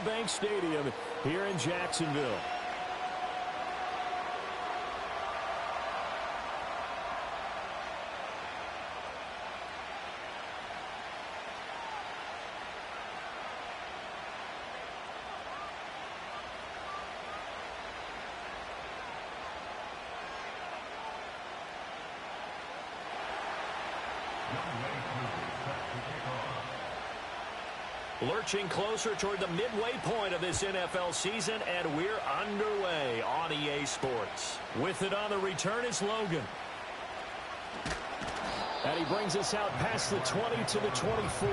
Bank Stadium here in Jacksonville. Lurching closer toward the midway point of this NFL season, and we're underway on EA Sports. With it on the return is Logan. And he brings us out past the 20 to the 24.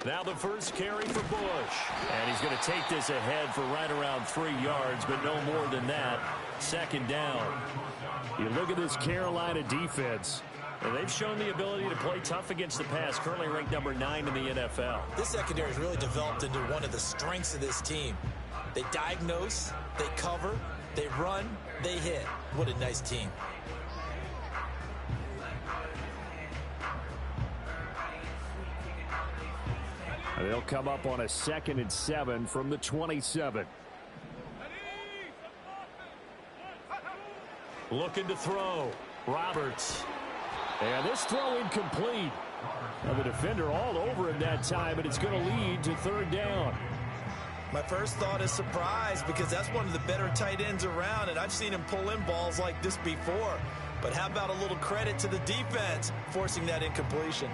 Now the first carry for Bush. And he's going to take this ahead for right around 3 yards, but no more than that. Second down. You look at this Carolina defense. And they've shown the ability to play tough against the pass, currently ranked number 9 in the NFL. This secondary has really developed into one of the strengths of this team. They diagnose, they cover, they run, they hit. What a nice team. They'll come up on a 2nd and 7 from the 27. Looking to throw. Roberts. And this throw incomplete. Now the defender all over him that time, and it's going to lead to 3rd down. My first thought is surprise, because that's one of the better tight ends around, and I've seen him pull in balls like this before. But how about a little credit to the defense forcing that incompletion?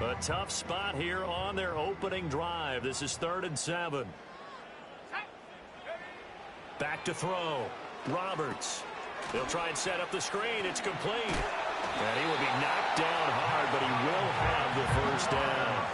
A tough spot here on their opening drive. This is 3rd and 7. Back to throw. Roberts. They'll try and set up the screen. It's complete. And he will be knocked down hard, but he will have the first down.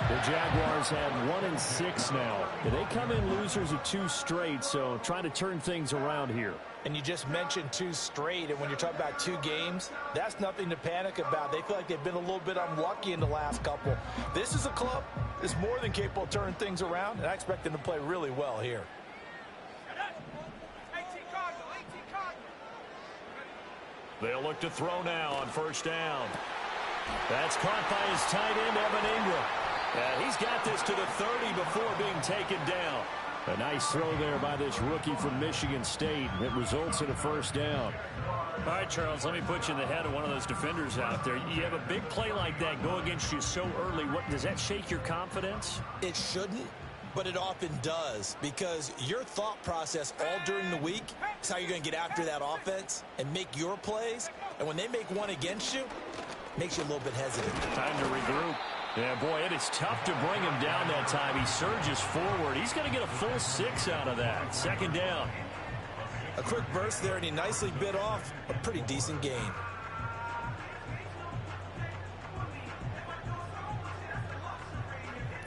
The Jaguars have 1 and 6 now. They come in losers of 2 straight, so trying to turn things around here. And you just mentioned 2 straight, and when you're talking about 2 games, that's nothing to panic about. They feel like they've been a little bit unlucky in the last couple. This is a club that's more than capable of turning things around, and I expect them to play really well here. They'll look to throw now on 1st down. That's caught by his tight end, Evan Ingram. And he's got this to the 30 before being taken down. A nice throw there by this rookie from Michigan State. It results in a 1st down. All right, Charles, let me put you in the head of one of those defenders out there. You have a big play like that go against you so early. What does that shake your confidence? It shouldn't, but it often does, because your thought process all during the week is how you're going to get after that offense and make your plays. And when they make one against you, it makes you a little bit hesitant. Time to regroup. Yeah, boy, it is tough to bring him down that time. He surges forward. He's going to get a full 6 out of that. 2nd down. A quick burst there, and he nicely bit off a pretty decent gain.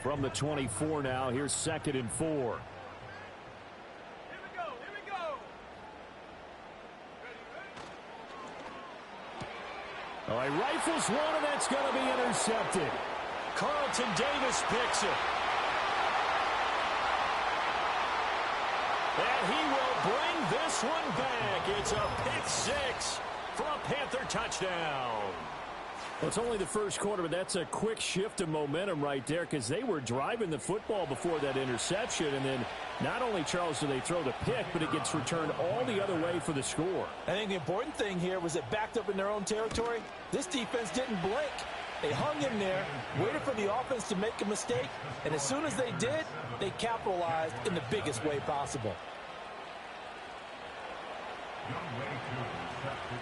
From the 24 now, here's 2nd and 4. Here we go. Oh, he rifles one, and that's going to be intercepted. Carlton Davis picks it. And he will bring this one back. It's a pick 6 for a Panther touchdown. Well, it's only the first quarter, but that's a quick shift of momentum right there, because they were driving the football before that interception. And then not only, Charles, do they throw the pick, but it gets returned all the other way for the score. I think the important thing here was it backed up in their own territory. This defense didn't blink. They hung in there, waited for the offense to make a mistake, and as soon as they did, they capitalized in the biggest way possible.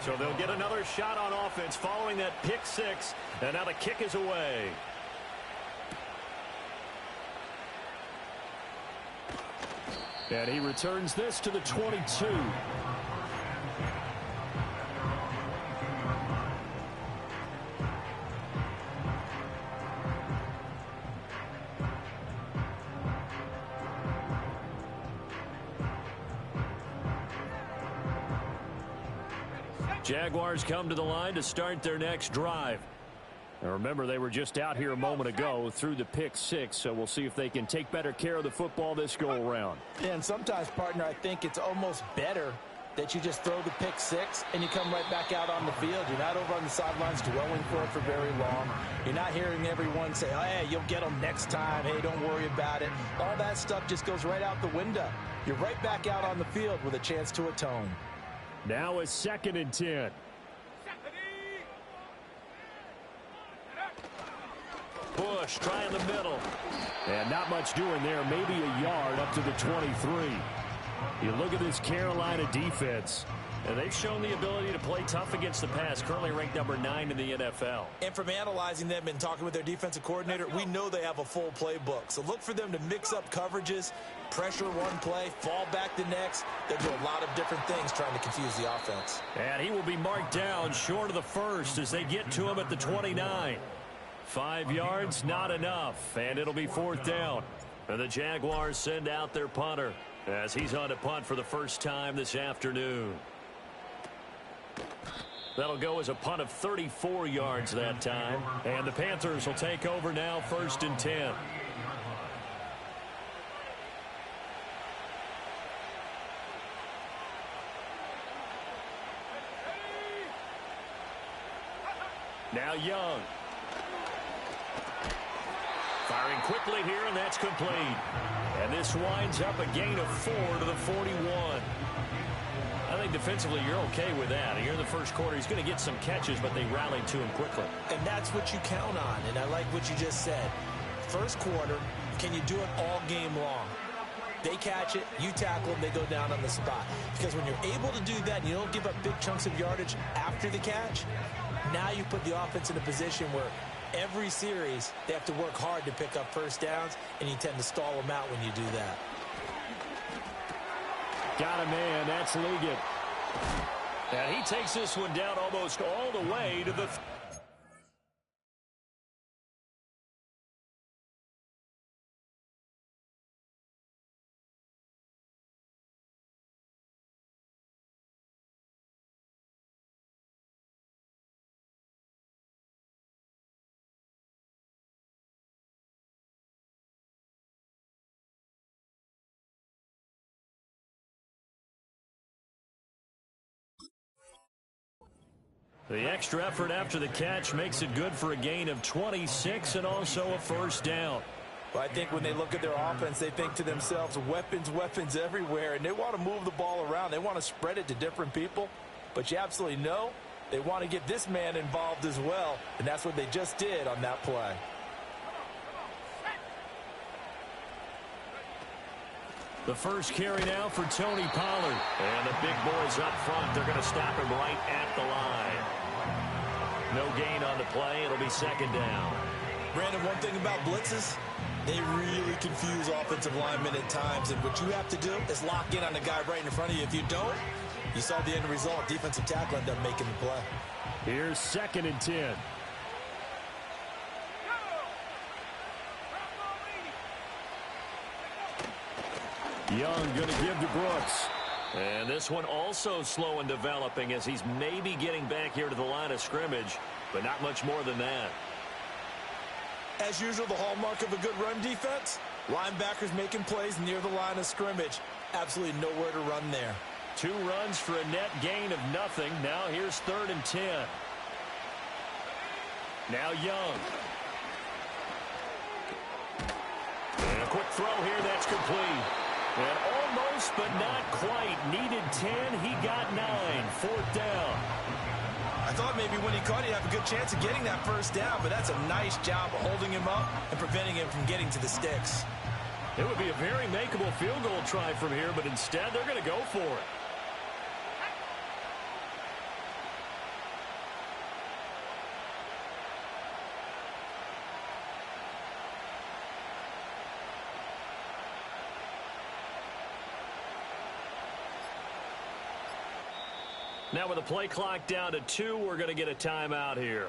So they'll get another shot on offense following that pick 6, and now the kick is away. And he returns this to the 22. Jaguars come to the line to start their next drive. Now remember, they were just out here a moment ago through the pick 6, so we'll see if they can take better care of the football this go-around. Yeah, and sometimes, partner, I think it's almost better that you just throw the pick 6 and you come right back out on the field. You're not over on the sidelines dwelling for it for very long. You're not hearing everyone say, oh, hey, you'll get them next time. Hey, don't worry about it. All that stuff just goes right out the window. You're right back out on the field with a chance to atone. Now it's 2nd and 10. Bush trying the middle. And not much doing there. Maybe a yard up to the 23. You look at this Carolina defense, and they've shown the ability to play tough against the pass, currently ranked number 9 in the NFL. And from analyzing them and talking with their defensive coordinator, we know they have a full playbook. So look for them to mix up coverages, pressure one play, fall back the next. They'll do a lot of different things trying to confuse the offense. And he will be marked down short of the first as they get to him at the 29. 5 yards, not enough, and it'll be 4th down. And the Jaguars send out their punter as he's on to punt for the first time this afternoon. That'll go as a punt of 34 yards that time. And the Panthers will take over now, 1st and 10. Now Young. Firing quickly here, and that's complete. And this winds up a gain of 4 to the 41. I think defensively you're okay with that. Here in the first quarter, he's going to get some catches, but they rallied to him quickly. And that's what you count on, and I like what you just said. First quarter, can you do it all game long? They catch it, you tackle them, they go down on the spot. Because when you're able to do that and you don't give up big chunks of yardage after the catch, now you put the offense in a position where every series, they have to work hard to pick up first downs, and you tend to stall them out when you do that. Got a man. That's Ligon. And he takes this one down almost all the way to the... The extra effort after the catch makes it good for a gain of 26 and also a first down. Well, I think when they look at their offense, they think to themselves, weapons, weapons everywhere, and they want to move the ball around. They want to spread it to different people, but you absolutely know they want to get this man involved as well, and that's what they just did on that play. The first carry now for Tony Pollard. And the big boys up front, they're going to stop him right at the line. No gain on the play. It'll be 2nd down. Brandon, one thing about blitzes, they really confuse offensive linemen at times, and what you have to do is lock in on the guy right in front of you. If you don't, you saw the end result. Defensive tackle ended up making the play. Here's 2nd and 10. Young going to give to Brooks. And this one also slow in developing as he's maybe getting back here to the line of scrimmage, but not much more than that. As usual, the hallmark of a good run defense, linebackers making plays near the line of scrimmage. Absolutely nowhere to run there. 2 runs for a net gain of nothing. Now here's 3rd and 10. Now Young. And a quick throw here, that's complete. And almost, but not quite. Needed 10. He got 9. 4th down. I thought maybe when he caught, he'd have a good chance of getting that first down, but that's a nice job of holding him up and preventing him from getting to the sticks. It would be a very makeable field goal try from here, but instead they're going to go for it. Now with the play clock down to 2, we're going to get a timeout here.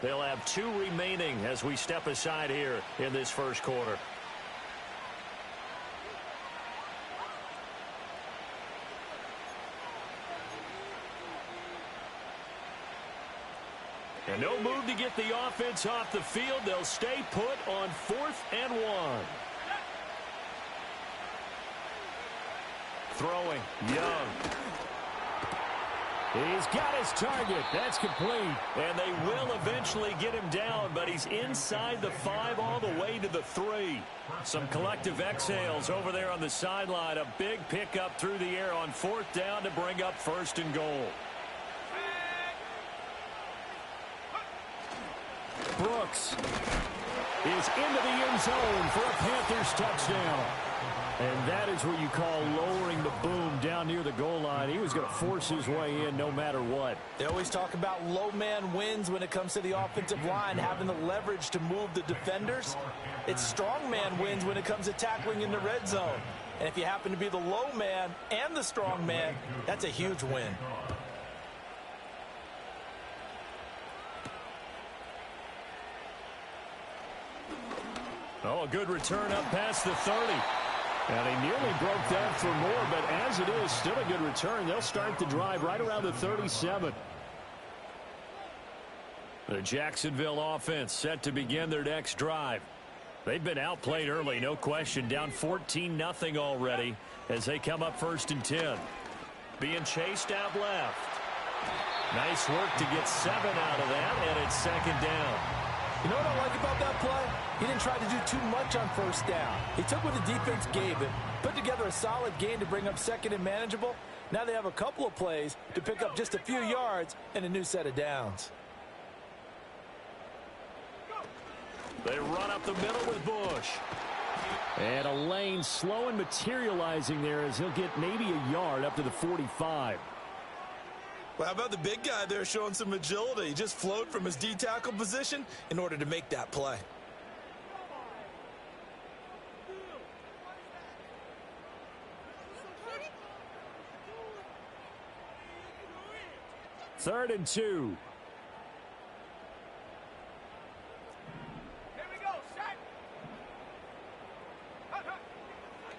They'll have 2 remaining as we step aside here in this first quarter. And no move to get the offense off the field. They'll stay put on 4th and 1. Throwing, Young. He's got his target. That's complete. And they will eventually get him down, but he's inside the 5 all the way to the 3. Some collective exhales over there on the sideline. A big pickup through the air on 4th down to bring up 1st and goal. Brooks is into the end zone for a Panthers touchdown. And that is what you call lowering the boom down near the goal line. He was going to force his way in no matter what. They always talk about low man wins when it comes to the offensive line, having the leverage to move the defenders. It's strong man wins when it comes to tackling in the red zone. And if you happen to be the low man and the strong man, that's a huge win. Oh, a good return up past the 30. And he nearly broke that for more, but as it is, still a good return. They'll start the drive right around the 37. The Jacksonville offense set to begin their next drive. They've been outplayed early, no question, down 14-0 already as they come up 1st and 10. Being chased out left. Nice work to get 7 out of that, and it's 2nd down. You know what I like about that play? He didn't try to do too much on 1st down. He took what the defense gave him, put together a solid gain to bring up 2nd and manageable. Now they have a couple of plays to pick up just a few yards and a new set of downs. They run up the middle with Bush. And a lane slow and materializing there as he'll get maybe a yard up to the 45. Well, how about the big guy there showing some agility? He just flowed from his D-tackle position in order to make that play. Third and 2.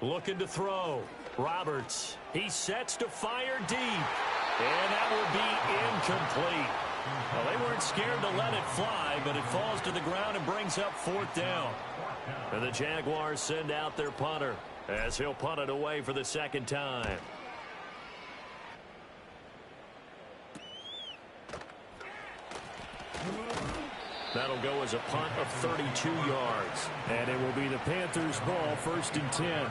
Looking to throw. Roberts. He sets to fire deep. And that will be incomplete. Well, they weren't scared to let it fly, but it falls to the ground and brings up 4th down. And the Jaguars send out their punter as he'll punt it away for the 2nd time. That'll go as a punt of 32 yards. And it will be the Panthers' ball, 1st and 10.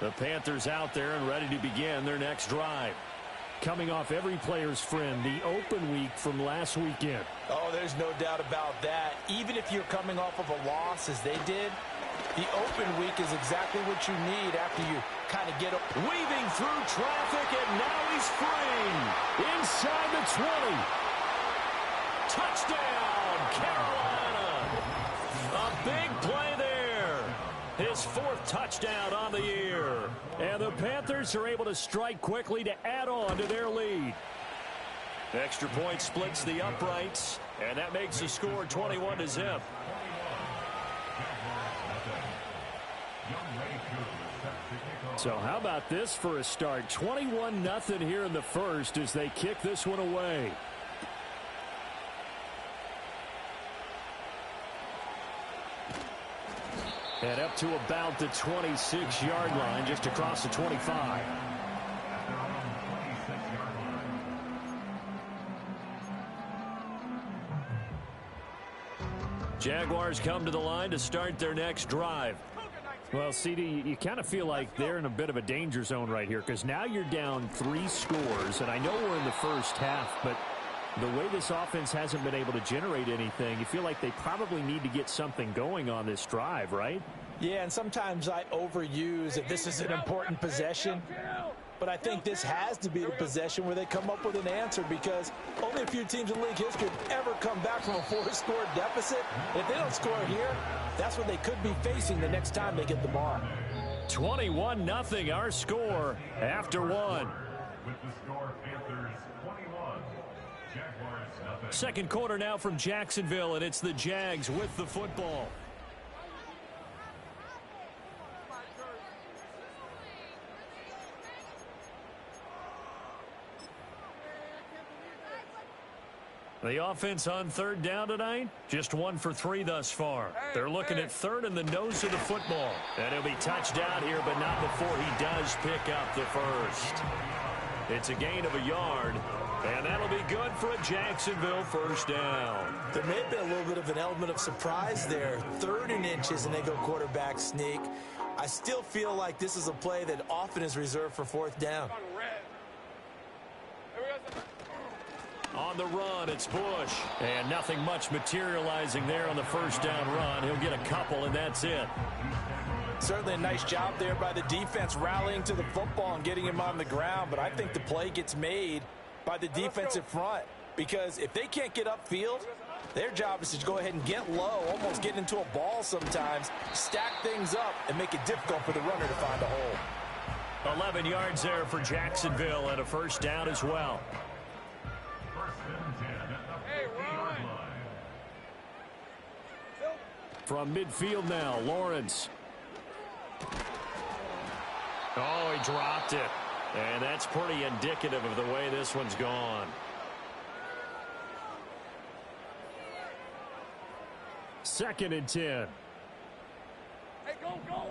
The Panthers out there and ready to begin their next drive. Coming off every player's friend, the open week from last weekend. Oh, there's no doubt about that. Even if you're coming off of a loss as they did, the open week is exactly what you need after you kind of get weaving through traffic, and now he's free. Inside the 20. Touchdown, Carolina. A big play there. His 4th touchdown on the year. And the Panthers are able to strike quickly to add on to their lead. Extra point splits the uprights, and that makes the score 21-0. So how about this for a start? 21-0 here in the first as they kick this one away. And up to about the 26-yard line, just across the 25. Jaguars come to the line to start their next drive. Well, CD, you kind of feel like they're in a bit of a danger zone right here because now you're down 3 scores, and I know we're in the first half, but the way this offense hasn't been able to generate anything, you feel like they probably need to get something going on this drive, right? Yeah, and sometimes I overuse if this is an important possession, but I think this has to be the possession where they come up with an answer because only a few teams in league history have ever come back from a 4-score deficit. If they don't score here, that's what they could be facing the next time they get the ball. 21-0 our score after 1. With the score, Panthers 21, Jaguars nothing. Second quarter now from Jacksonville, and it's the Jags with the football. The offense on third down tonight, just 1 for 3 thus far. They're looking at third in the nose of the football. And he'll be touched down here, but not before he does pick up the first. It's a gain of a yard, and that'll be good for a Jacksonville first down. There may have been a little bit of an element of surprise there. 3rd and inches, and they go quarterback sneak. I still feel like this is a play that often is reserved for 4th down. On the run, it's Bush. And nothing much materializing there on the first down run. He'll get a couple, and that's it. Certainly a nice job there by the defense rallying to the football and getting him on the ground. But I think the play gets made by the defensive front. Because if they can't get upfield, their job is to go ahead and get low, almost get into a ball sometimes, stack things up, and make it difficult for the runner to find a hole. 11 yards there for Jacksonville and a first down as well. From midfield now, Lawrence. Oh, he dropped it. And that's pretty indicative of the way this one's gone. Second and 10. Hey, go, go,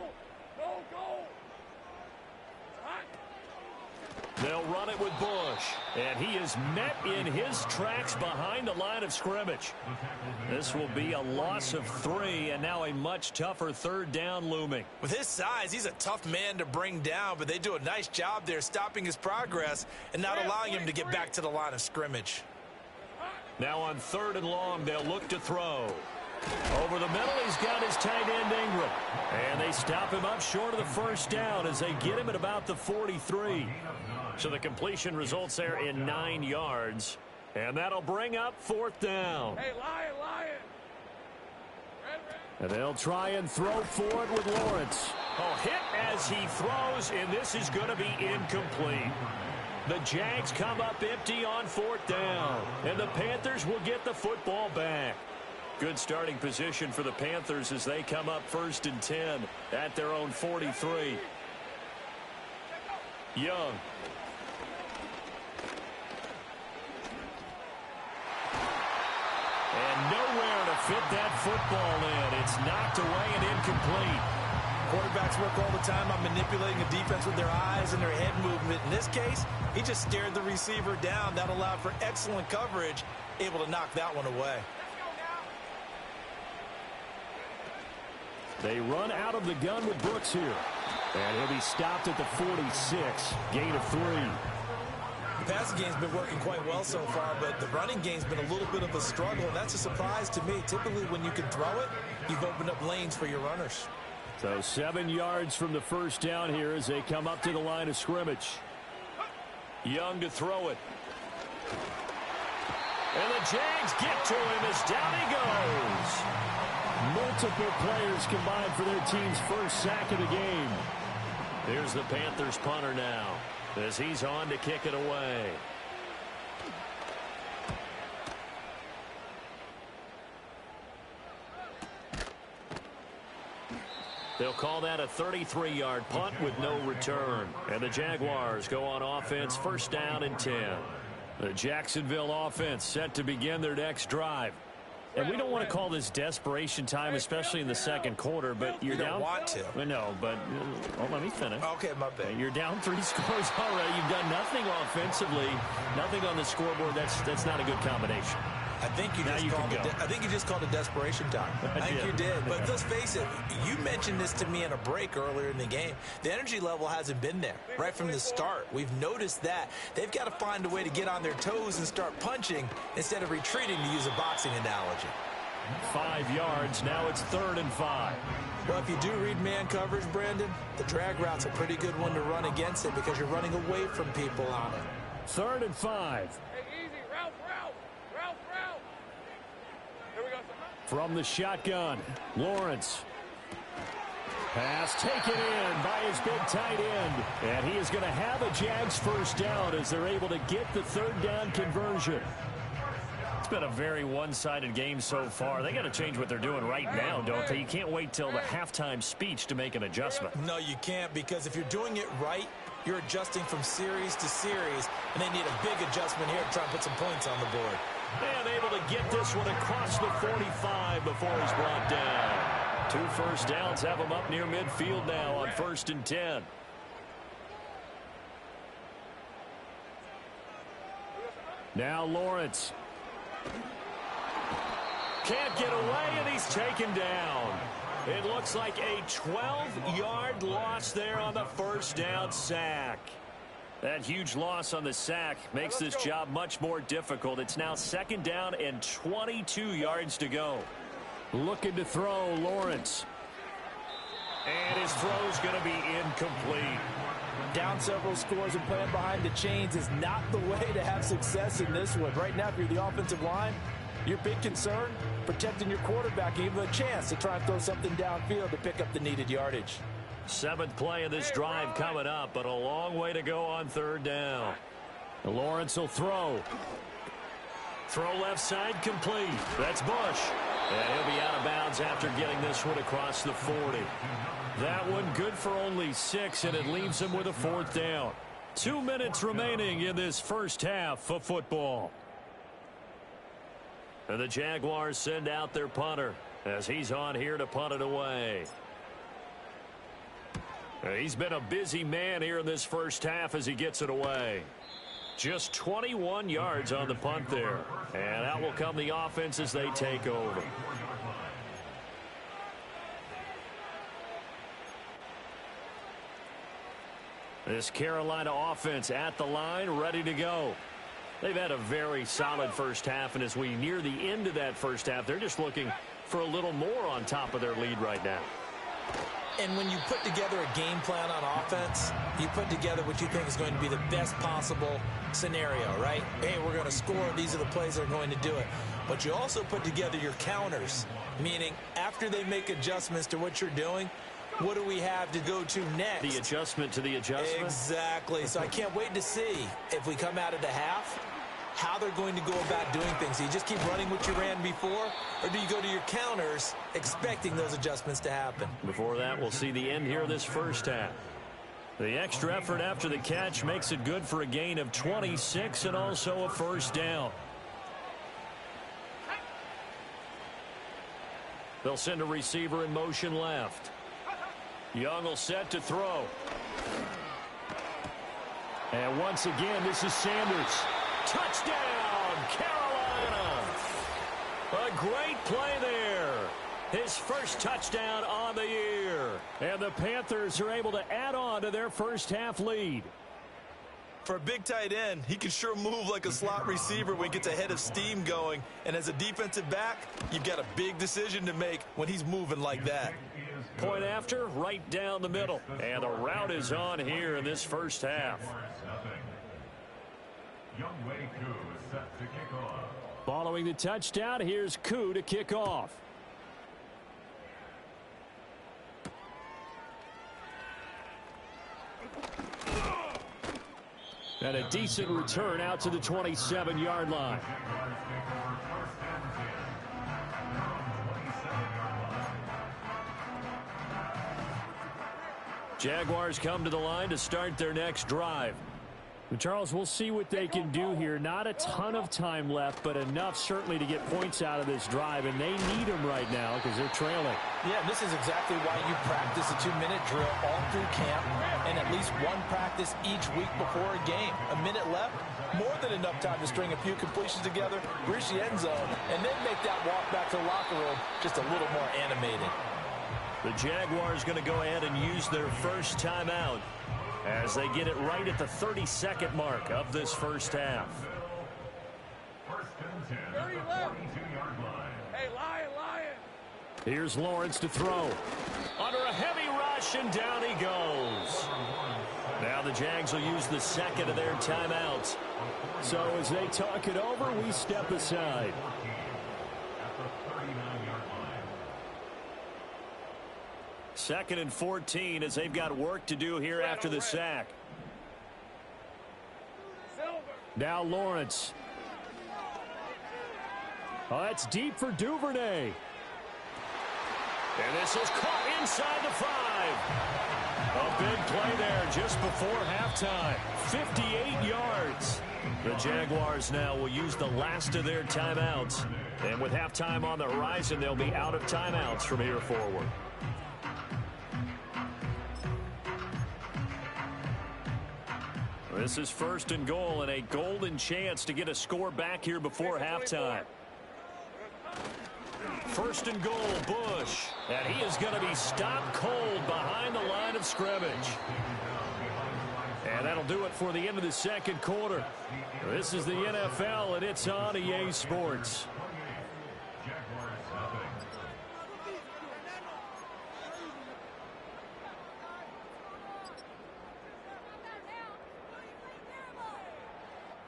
go, go. They'll run it with Bush. And he is met in his tracks behind the line of scrimmage. This will be a loss of 3, and now a much tougher 3rd down looming. With his size, he's a tough man to bring down, but they do a nice job there stopping his progress and not allowing him to get back to the line of scrimmage. Now on 3rd and long, they'll look to throw. Over the middle, he's got his tight end Ingram. And they stop him up short of the first down as they get him at about the 43. So the completion results there in 9 yards. And that'll bring up 4th down. Hey, Lion, Lion. And they'll try and throw for it with Lawrence. Oh, hit as he throws, and this is going to be incomplete. The Jags come up empty on 4th down. And the Panthers will get the football back. Good starting position for the Panthers as they come up 1st and 10 at their own 43. Young. And nowhere to fit that football in. It's knocked away and incomplete. Quarterbacks work all the time on manipulating a defense with their eyes and their head movement. In this case, he just stared the receiver down. That allowed for excellent coverage, able to knock that one away. They run out of the gun with Brooks here. And he'll be stopped at the 46. Gain of 3. The passing game's been working quite well so far, but the running game's been a little bit of a struggle, and that's a surprise to me. Typically, when you can throw it, you've opened up lanes for your runners. So 7 yards from the first down here as they come up to the line of scrimmage. Young to throw it. And the Jags get to him as down he goes. Multiple players combined for their team's first sack of the game. Here's the Panthers punter now as he's on to kick it away. They'll call that a 33-yard punt with no return. And the Jaguars go on offense, first down and 10. The Jacksonville offense set to begin their next drive. And we don't want to call this desperation time, especially in the second quarter, but you're down. You don't want to. No, but let me finish. Okay, my bad. You're down 3 scores already. You've done nothing offensively, nothing on the scoreboard. That's not a good combination. I think you just called it desperation time. I think you did. But let's face it, you mentioned this to me in a break earlier in the game. The energy level hasn't been there right from the start. We've noticed that. They've got to find a way to get on their toes and start punching instead of retreating, to use a boxing analogy. 5 yards. Now it's 3rd and 5. Well, if you do read man coverage, Brandon, the drag route's a pretty good one to run against it because you're running away from people on it. 3rd and 5. Hey, easy. Route. Here we go. From the shotgun, Lawrence. Pass taken in by his big tight end. And he is going to have a Jags first down as they're able to get the 3rd down conversion. It's been a very one-sided game so far. They got to change what they're doing right now, don't they? You can't wait till the halftime speech to make an adjustment. No, you can't, because if you're doing it right, you're adjusting from series to series, and they need a big adjustment here to try and put some points on the board. And able to get this one across the 45 before he's brought down. 2 first downs have him up near midfield now on 1st and 10. Now Lawrence. Can't get away, and he's taken down. It looks like a 12-yard loss there on the first down sack. That huge loss on the sack makes this job much more difficult. It's now 2nd down and 22 yards to go. Looking to throw, Lawrence. And his throw's going to be incomplete. Down several scores and playing behind the chains is not the way to have success in this one. Right now, if you're the offensive line, your big concern, protecting your quarterback, give him a chance to try and throw something downfield to pick up the needed yardage. 7th play of this drive coming up, but a long way to go on 3rd down. Lawrence will throw. Throw left side complete. That's Bush. And he'll be out of bounds after getting this one across the 40. That one good for only 6, and it leaves him with a 4th down. 2 minutes remaining in this first half of football. And the Jaguars send out their punter as he's on here to punt it away. He's been a busy man here in this first half as he gets it away. Just 21 yards on the punt there. And out will come the offense as they take over. This Carolina offense at the line, ready to go. They've had a very solid first half, and as we near the end of that first half, they're just looking for a little more on top of their lead right now. And when you put together a game plan on offense, you put together what you think is going to be the best possible scenario, right? Hey, we're going to score. These are the plays that are going to do it. But you also put together your counters, meaning after they make adjustments to what you're doing, what do we have to go to next? The adjustment to the adjustment? Exactly. So I can't wait to see if we come out of the half, how they're going to go about doing things. Do you just keep running what you ran before, or do you go to your counters expecting those adjustments to happen? Before that, we'll see the end here of this first half. The extra effort after the catch makes it good for a gain of 26 and also a first down. They'll send a receiver in motion left. Young will set to throw. And once again, this is Sanders. Touchdown, Carolina. A great play there. His first touchdown on the year. And the Panthers are able to add on to their first half lead. For a big tight end, he can sure move like a slot receiver when he gets a head of steam going. And as a defensive back, you've got a big decision to make when he's moving like that. Point after, right down the middle. And the route is on here in this first half. Following the touchdown, here's Koo to kick off. And a decent return out to the 27-yard line. Jaguars come to the line to start their next drive. Charles, we'll see what they can do here. Not a ton of time left, but enough certainly to get points out of this drive, and they need them right now because they're trailing. Yeah, this is exactly why you practice a 2-minute drill all through camp and at least one practice each week before a game. A minute left, more than enough time to string a few completions together, reach the end zone, and then make that walk back to the locker room just a little more animated. The Jaguars going to go ahead and use their first timeout as they get it right at the 32nd mark of this first half. First and 10 at the 42-yard line. Hey, Lion. Here's Lawrence to throw. Under a heavy rush, and down he goes. Now the Jags will use the second of their timeouts. So as they talk it over, we step aside. At the 39-yard line. 2nd and 14 as they've got work to do here after the sack. Silver. Now Lawrence. Oh, that's deep for Duvernay. And this is caught inside the 5. A big play there just before halftime. 58 yards. The Jaguars now will use the last of their timeouts. And with halftime on the horizon, they'll be out of timeouts from here forward. This is 1st and goal and a golden chance to get a score back here before halftime. 1st and goal, Bush. And he is going to be stopped cold behind the line of scrimmage. And that'll do it for the end of the 2nd quarter. This is the NFL, and it's on EA Sports.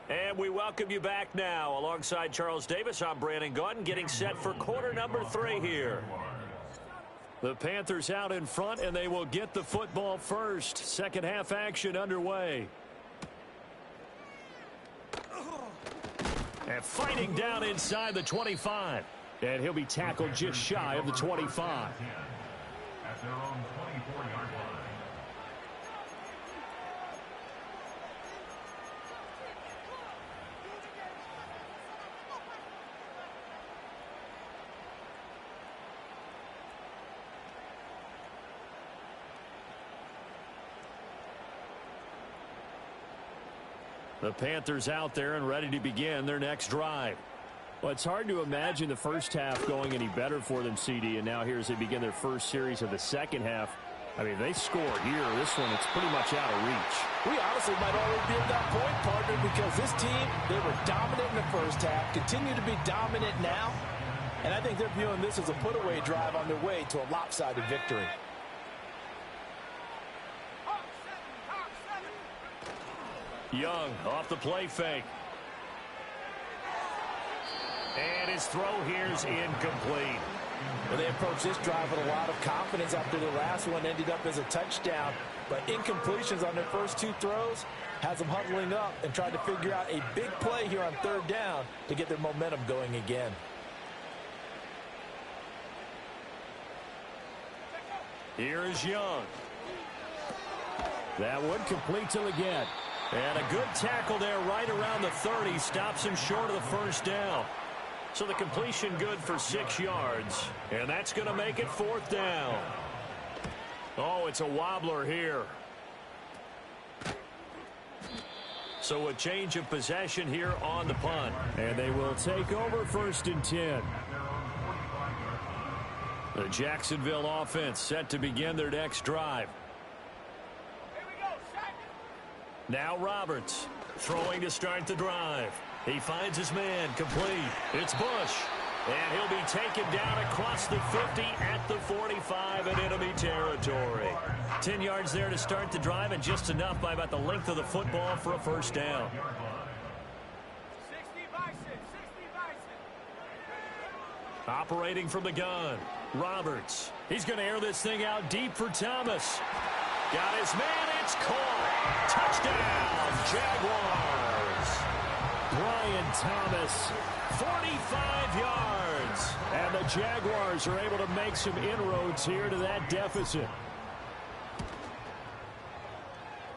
And we welcome you back now. Alongside Charles Davis, I'm Brandon Gaudin, getting set for quarter number 3 here. The Panthers out in front, and they will get the football first. Second half action underway. And fighting down inside the 25. And he'll be tackled just shy of the 25. At their own 24-yard line. The Panthers out there and ready to begin their next drive. Well, it's hard to imagine the first half going any better for them, CD, and now here as they begin their first series of the second half. I mean, they score here. This one, it's pretty much out of reach. We honestly might already be at that point, partner, because this team, they were dominant in the first half, continue to be dominant now, and I think they're viewing this as a put-away drive on their way to a lopsided victory. Young off the play fake. And his throw here's incomplete. Well, they approached this drive with a lot of confidence after the last one ended up as a touchdown. But incompletions on their first 2 throws has them huddling up and trying to figure out a big play here on 3rd down to get their momentum going again. Here is Young. That one complete till again. And a good tackle there right around the 30. Stops him short of the first down. So the completion good for 6 yards. And that's going to make it 4th down. Oh, it's a wobbler here. So a change of possession here on the punt. And they will take over 1st and 10. The Jacksonville offense set to begin their next drive. Now Roberts throwing to start the drive. He finds his man complete. It's Bush. And he'll be taken down across the 50 at the 45 in enemy territory. 10 yards there to start the drive, and just enough by about the length of the football for a first down. 60 Bison, 60 Bison. Operating from the gun, Roberts. He's going to air this thing out deep for Thomas. Got his man, it's caught. Touchdown, Jaguars. Brian Thomas, 45 yards. and the Jaguars are able to make some inroads here to that deficit.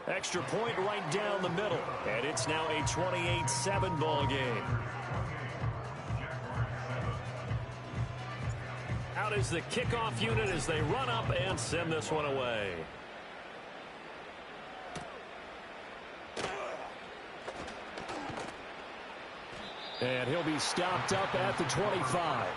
Extra point right down the middle, and it's now a 28-7 ball game. Out is the kickoff unit as they run up and send this one away. And he'll be stopped up at the 25.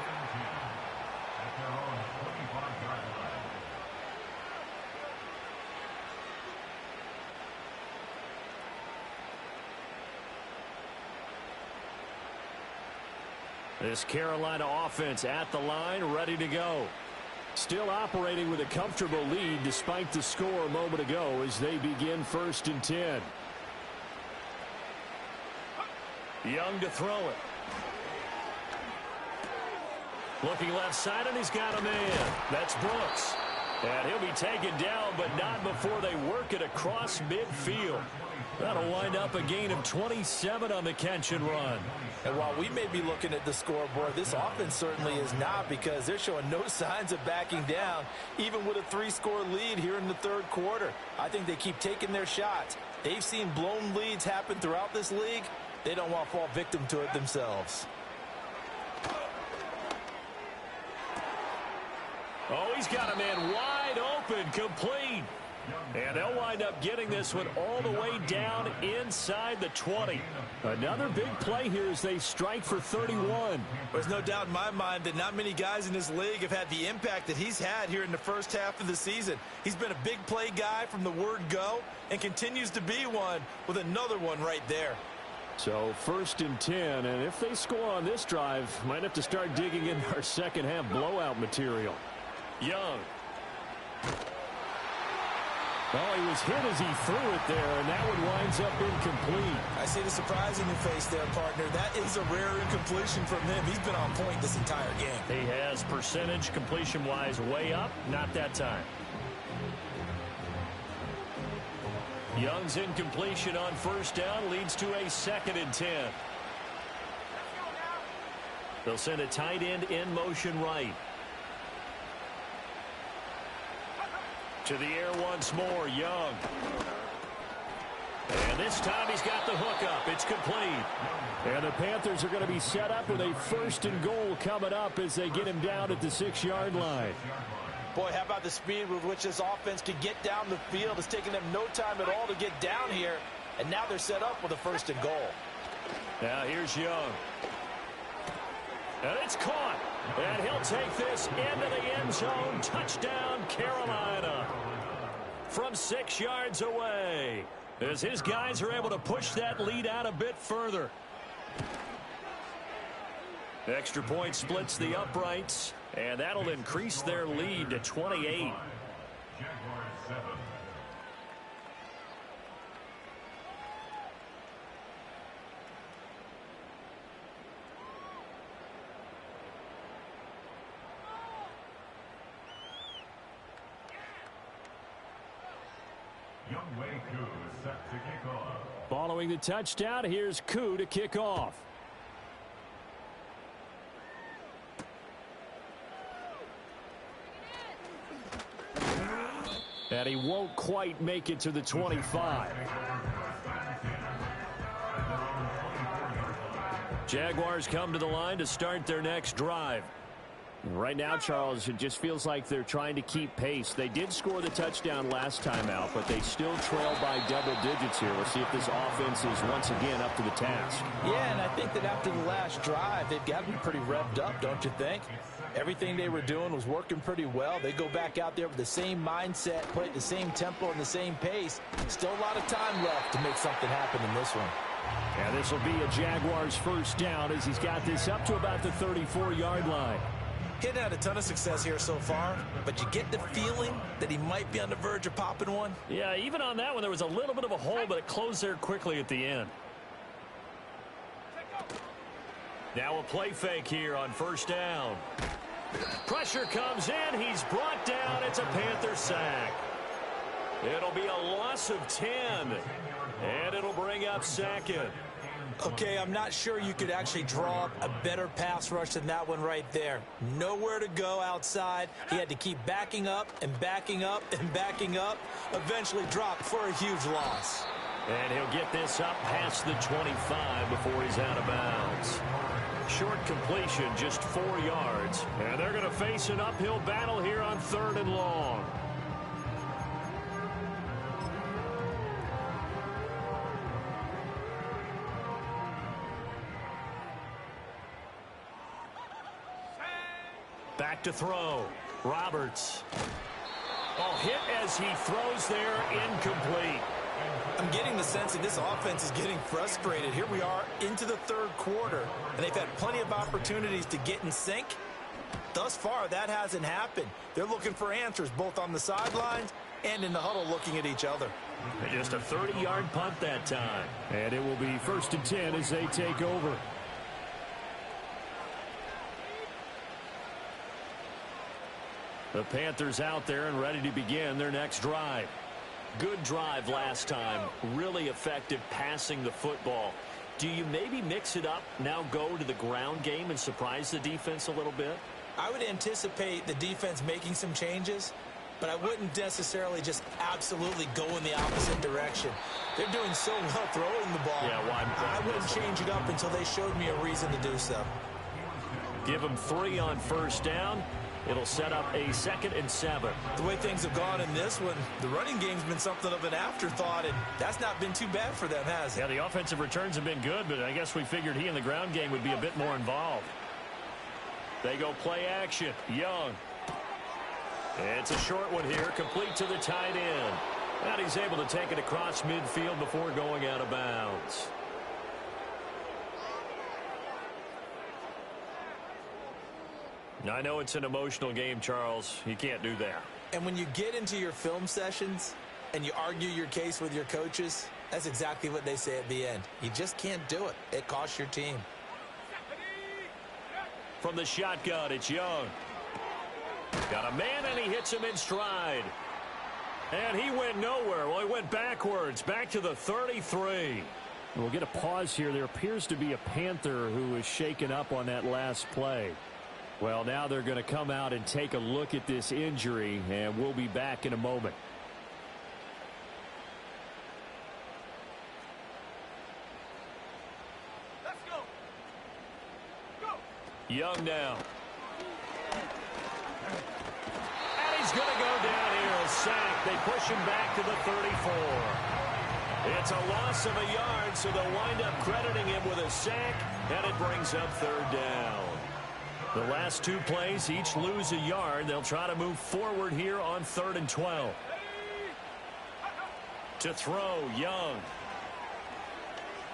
This Carolina offense at the line, ready to go. Still operating with a comfortable lead despite the score a moment ago as they begin 1st and 10. Young to throw it. Looking left side, and he's got a man. That's Brooks. And he'll be taken down, but not before they work it across midfield. That'll wind up a gain of 27 on the catch and run. And while we may be looking at the scoreboard, this offense certainly is not, because they're showing no signs of backing down, even with a 3-score lead here in the third quarter. I think they keep taking their shots. They've seen blown leads happen throughout this league. They don't want to fall victim to it themselves. Oh, he's got a man wide open, complete. And they'll wind up getting this one all the way down inside the 20. Another big play here as they strike for 31. There's no doubt in my mind that not many guys in this league have had the impact that he's had here in the first half of the season. He's been a big play guy from the word go and continues to be one with another one right there. So 1st and 10, and if they score on this drive, might have to start digging in our second half blowout material. Young. Oh, he was hit as he threw it there, and that one winds up incomplete. I see the surprise in your face there, partner. That is a rare incompletion from him. He's been on point this entire game. He has percentage completion-wise way up, not that time. Young's incompletion on 1st down leads to a 2nd and 10. They'll send a tight end in motion right. To the air once more, Young. And this time he's got the hook up. It's complete. And the Panthers are going to be set up with a 1st and goal coming up as they get him down at the 6-yard line. Boy, how about the speed with which this offense could get down the field? It's taken them no time at all to get down here. And now they're set up with a 1st and goal. Now here's Young. And it's caught. And he'll take this into the end zone. Touchdown, Carolina. From 6 yards away, as his guys are able to push that lead out a bit further. Extra point splits the uprights, and that'll increase their lead to 28. Jaguars 7. Following the touchdown, here's Koo to kick off. And he won't quite make it to the 25. Jaguars come to the line to start their next drive. Right now, Charles, it just feels like they're trying to keep pace. They did score the touchdown last time out, but they still trail by double digits here. We'll see if this offense is once again up to the task. Yeah, and I think that after the last drive, they've got to be pretty revved up, don't you think? Everything they were doing was working pretty well. They go back out there with the same mindset, play at the same tempo and the same pace. Still a lot of time left to make something happen in this one. And this will be a Jaguars 1st down as he's got this up to about the 34-yard line. He'd had a ton of success here so far, but you get the feeling that he might be on the verge of popping one. Yeah, even on that one, there was a little bit of a hole, but it closed there quickly at the end. Now a play fake here on 1st down. Pressure comes in. He's brought down. It's a Panther sack. It'll be a loss of 10, and it'll bring up 2nd. Okay, I'm not sure you could actually draw up a better pass rush than that one right there. Nowhere to go outside. He had to keep backing up and backing up and backing up. Eventually dropped for a huge loss. And he'll get this up past the 25 before he's out of bounds. Short completion, just 4 yards. And they're going to face an uphill battle here on 3rd and long. Back to throw. Roberts. Oh, hit as he throws there, incomplete. I'm getting the sense that this offense is getting frustrated. Here we are into the 3rd quarter, and they've had plenty of opportunities to get in sync. Thus far, that hasn't happened. They're looking for answers both on the sidelines and in the huddle looking at each other. And just a 30-yard punt that time. And it will be 1st and 10 as they take over. The Panthers out there and ready to begin their next drive. Good drive last time. Really effective passing the football. Do you maybe mix it up, now go to the ground game and surprise the defense a little bit? I would anticipate the defense making some changes, but I wouldn't necessarily just absolutely go in the opposite direction. They're doing so well throwing the ball. Yeah, well, I wouldn't change it up until they showed me a reason to do so. Give them 3 on first down. It'll set up a 2nd and 7. The way things have gone in this one, the running game's been something of an afterthought, and that's not been too bad for them, has it? Yeah, the offensive returns have been good, but I guess we figured he in the ground game would be a bit more involved. They go play action. Young. It's a short one here, complete to the tight end. And he's able to take it across midfield before going out of bounds. I know it's an emotional game, Charles. You can't do that. And when you get into your film sessions and you argue your case with your coaches, that's exactly what they say at the end. You just can't do it. It costs your team. From the shotgun, it's Young. Got a man, and he hits him in stride. And he went nowhere. Well, he went backwards, back to the 33. We'll get a pause here. There appears to be a Panther who was shaken up on that last play. Well, now they're going to come out and take a look at this injury, and we'll be back in a moment. Let's go. Go. Young now. And he's going to go down here. A sack. They push him back to the 34. It's a loss of a yard, so they'll wind up crediting him with a sack, and it brings up 3rd down. The last 2 plays each lose a yard. They'll try to move forward here on 3rd and 12. To throw, Young.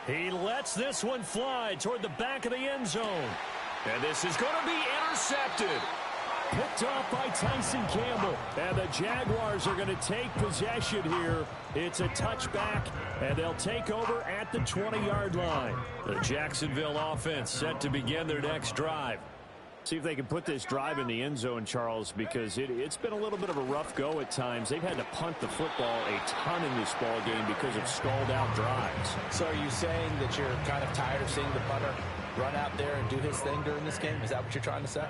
He lets this one fly toward the back of the end zone. And this is going to be intercepted. Picked off by Tyson Campbell. And the Jaguars are going to take possession here. It's a touchback, and they'll take over at the 20-yard line. The Jacksonville offense set to begin their next drive. See if they can put this drive in the end zone, Charles, because it's been a little bit of a rough go at times. They've had to punt the football a ton in this ball game because of stalled-out drives. So are you saying that you're kind of tired of seeing the punter run out there and do his thing during this game? Is that what you're trying to say?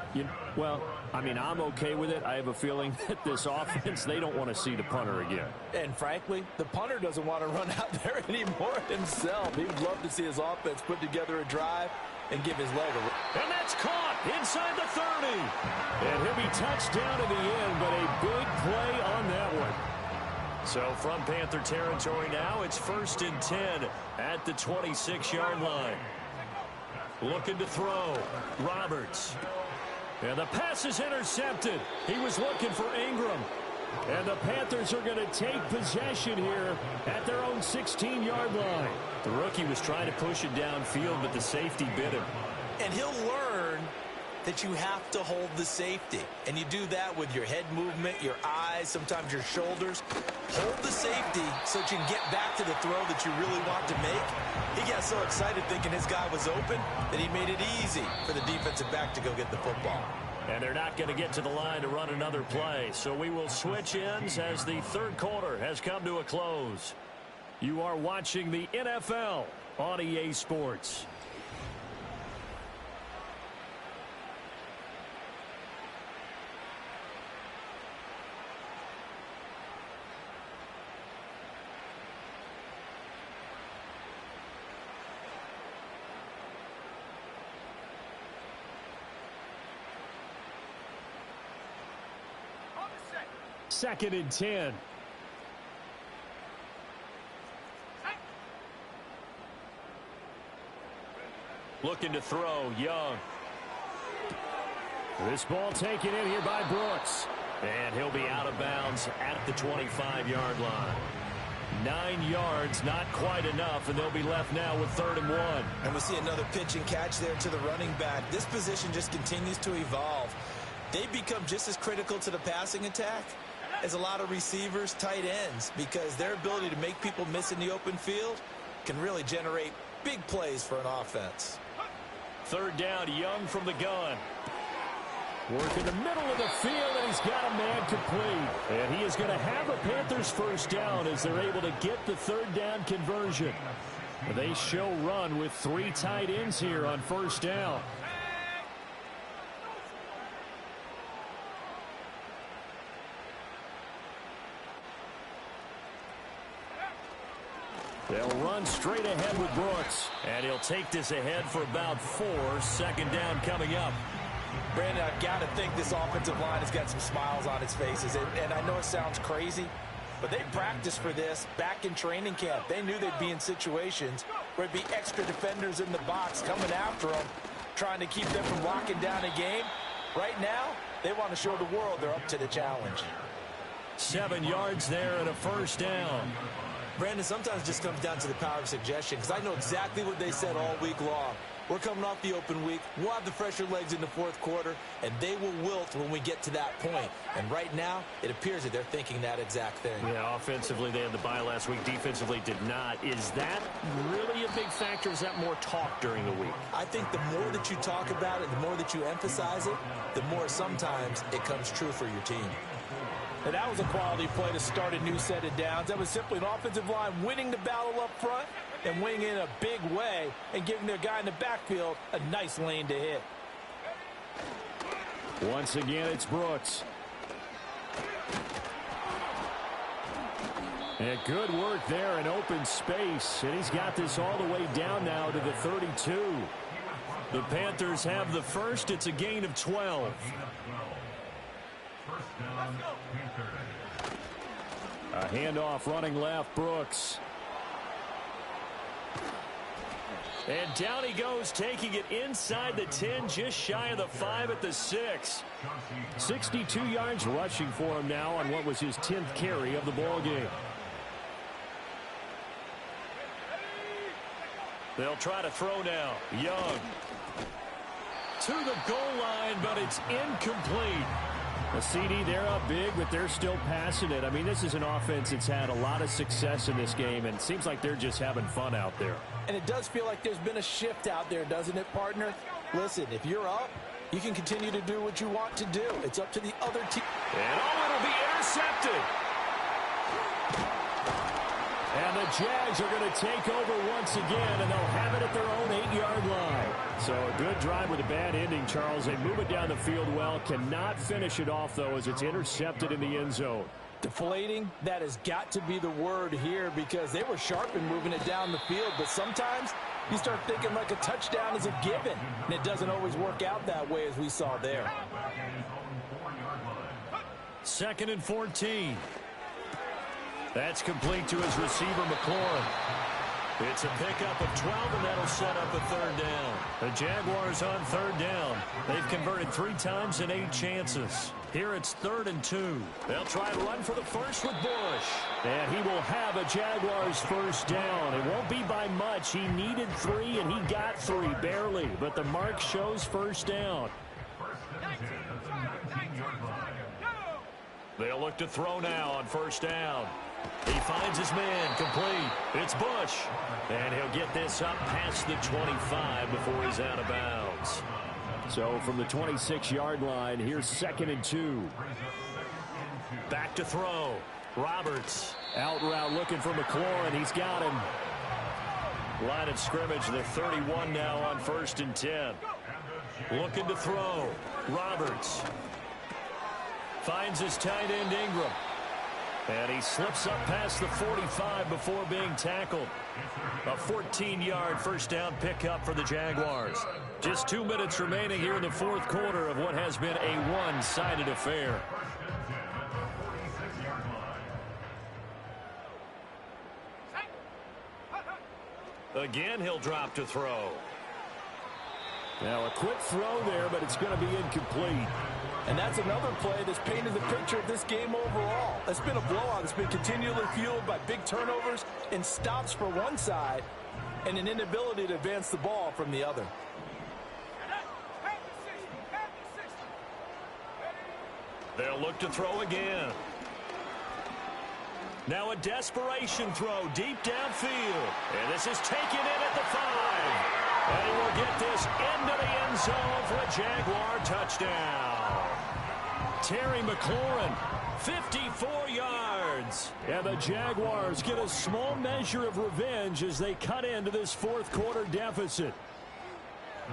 Well, I mean, I'm okay with it. I have a feeling that this offense, they don't want to see the punter again. And frankly, the punter doesn't want to run out there anymore himself. He would love to see his offense put together a drive and give his leg a... And that's caught inside the 30. And he'll be touched down in the end, but a big play on that one. So from Panther territory now, it's 1st and 10 at the 26-yard line. Looking to throw. Roberts. And the pass is intercepted. He was looking for Ingram. And the Panthers are going to take possession here at their own 16-yard line. The rookie was trying to push it downfield, but the safety bit him. And he'll learn that you have to hold the safety. And you do that with your head movement, your eyes, sometimes your shoulders. Hold the safety so that you can get back to the throw that you really want to make. He got so excited thinking his guy was open that he made it easy for the defensive back to go get the football. And they're not going to get to the line to run another play. So we will switch ends as the 3rd quarter has come to a close. You are watching the NFL on EA Sports. On the set. 2nd and 10. Looking to throw, Young. This ball taken in here by Brooks. And he'll be out of bounds at the 25-yard line. 9 yards, not quite enough, and they'll be left now with 3rd and 1. And we see another pitch and catch there to the running back. This position just continues to evolve. They become just as critical to the passing attack as a lot of receivers, tight ends, because their ability to make people miss in the open field can really generate big plays for an offense. 3rd down, Young from the gun. Work in the middle of the field, and he's got a man complete. And he is going to have a Panthers first down as they're able to get the third down conversion. They show run with 3 tight ends here on first down. They'll run straight ahead with Brooks. And he'll take this ahead for about 4. Second down coming up. Brandon, I've got to think this offensive line has got some smiles on its faces. And I know it sounds crazy, but they practiced for this back in training camp. They knew they'd be in situations where there'd be extra defenders in the box coming after them, trying to keep them from locking down a game. Right now, they want to show the world they're up to the challenge. 7 yards there and a first down. Brandon, sometimes it just comes down to the power of suggestion, because I know exactly what they said all week long. We're coming off the open week. We'll have the fresher legs in the fourth quarter, and they will wilt when we get to that point. And right now, it appears that they're thinking that exact thing. Yeah, offensively, they had the bye last week. Defensively, did not. Is that really a big factor? Is that more talk during the week? I think the more that you talk about it, the more that you emphasize it, the more sometimes it comes true for your team. And that was a quality play to start a new set of downs. That was simply an offensive line winning the battle up front and winning in a big way and giving their guy in the backfield a nice lane to hit. Once again, it's Brooks. And good work there in open space. And he's got this all the way down now to the 32. The Panthers have the first. It's a gain of 12. A handoff running left, Brooks. And down he goes, taking it inside the 10, just shy of the 5 at the 6. 62 yards rushing for him now on what was his 10th carry of the ball game. They'll try to throw now. Young to the goal line, but it's incomplete. A CD, they're up big, but they're still passing it. I mean, this is an offense that's had a lot of success in this game, and it seems like they're just having fun out there. And it does feel like there's been a shift out there, doesn't it, partner? Listen, if you're up, you can continue to do what you want to do. It's up to the other team. And it'll be intercepted. And the Jags are going to take over once again, and they'll have it at their own 8-yard line. So a good drive with a bad ending, Charles. They move it down the field well. Cannot finish it off, though, as it's intercepted in the end zone. Deflating, that has got to be the word here, because they were sharp in moving it down the field. But sometimes you start thinking like a touchdown is a given, and it doesn't always work out that way, as we saw there. 2nd and 14. That's complete to his receiver, McLaurin. It's a pickup of 12, and that'll set up a third down. The Jaguars on third down. They've converted 3 times in 8 chances. Here it's 3rd and 2. They'll try to run for the first with Bush. And he will have a Jaguars first down. It won't be by much. He needed 3, and he got 3, barely. But the mark shows first down. They'll look to throw now on first down. He finds his man, complete. It's Bush. And he'll get this up past the 25 before he's out of bounds. So from the 26-yard line, here's 2nd and 2. Back to throw. Roberts. Out route looking for McLaurin. He's got him. Line of scrimmage, the 31 now on 1st and 10. Looking to throw. Roberts. Finds his tight end, Ingram. And he slips up past the 45 before being tackled. A 14-yard first down pickup for the Jaguars. Just 2 minutes remaining here in the fourth quarter of what has been a one-sided affair. Again, he'll drop to throw. Now a quick throw there, but it's going to be incomplete. And that's another play that's painted the picture of this game overall. It's been a blowout. It's been continually fueled by big turnovers and stops for one side and an inability to advance the ball from the other. They'll look to throw again. Now a desperation throw deep downfield. And this is taken in at the 5. And he will get this into the end zone for a Jaguar touchdown. Terry McLaurin, 54 yards. And the Jaguars get a small measure of revenge as they cut into this fourth quarter deficit.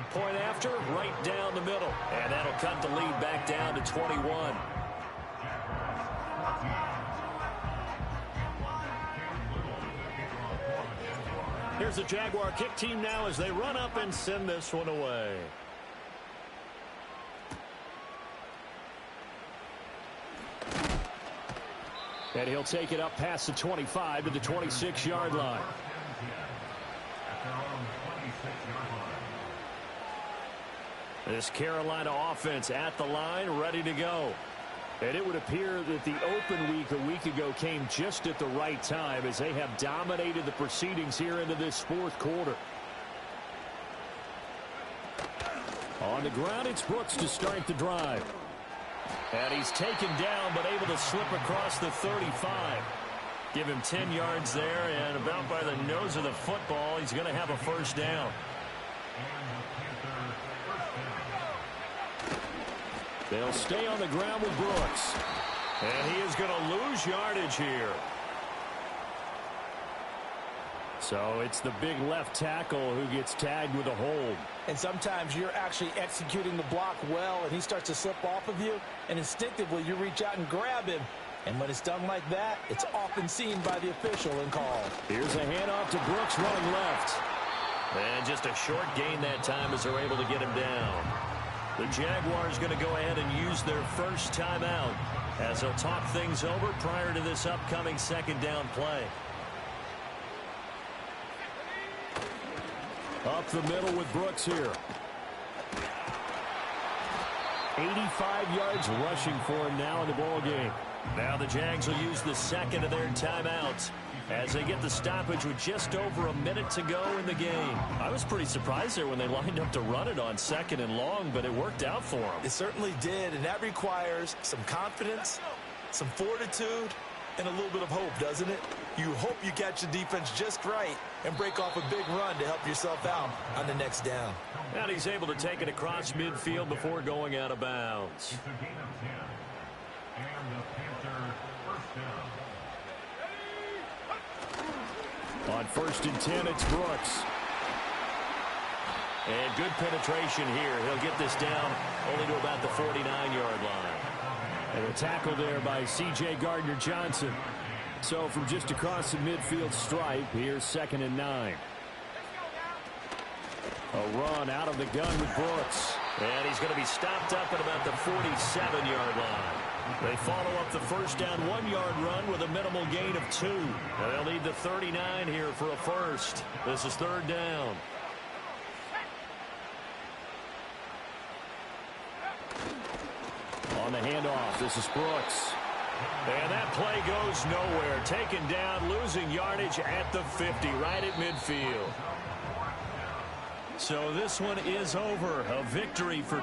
Point after, right down the middle. And that'll cut the lead back down to 21. Here's the Jaguar kick team now as they run up and send this one away. And he'll take it up past the 25 to the 26-yard line. This Carolina offense at the line, ready to go. And it would appear that the open week a week ago came just at the right time as they have dominated the proceedings here into this fourth quarter. On the ground, it's Brooks to start the drive. And he's taken down but able to slip across the 35. Give him 10 yards there, and about by the nose of the football, he's going to have a first down. They'll stay on the ground with Brooks. And he is going to lose yardage here. So it's the big left tackle who gets tagged with a hold. And sometimes you're actually executing the block well, and he starts to slip off of you, and instinctively you reach out and grab him. And when it's done like that, it's often seen by the official and called. Here's a handoff to Brooks running left. And just a short gain that time as they're able to get him down. The Jaguars going to go ahead and use their first timeout as they'll talk things over prior to this upcoming second down play. Up the middle with Brooks here. 85 yards rushing for him now in the ball game. Now the Jags will use the second of their timeouts as they get the stoppage with just over a minute to go in the game. I was pretty surprised there when they lined up to run it on second and long, but it worked out for them. It certainly did, and that requires some confidence, some fortitude, and a little bit of hope, doesn't it? You hope you catch the defense just right and break off a big run to help yourself out on the next down. And he's able to take it across midfield before going out of bounds. It's a gain of 10. And the Panthers first down. On first and 10, it's Brooks. And good penetration here. He'll get this down only to about the 49-yard line. And a tackle there by C.J. Gardner-Johnson. So from just across the midfield stripe, here's second and 9. A run out of the gun with Brooks. And he's going to be stopped up at about the 47-yard line. They follow up the first down 1-yard run with a minimal gain of 2. And they'll need the 39 here for a first. This is third down. On the handoff, this is Brooks. And that play goes nowhere. Taken down, losing yardage at the 50, right at midfield. So this one is over. A victory for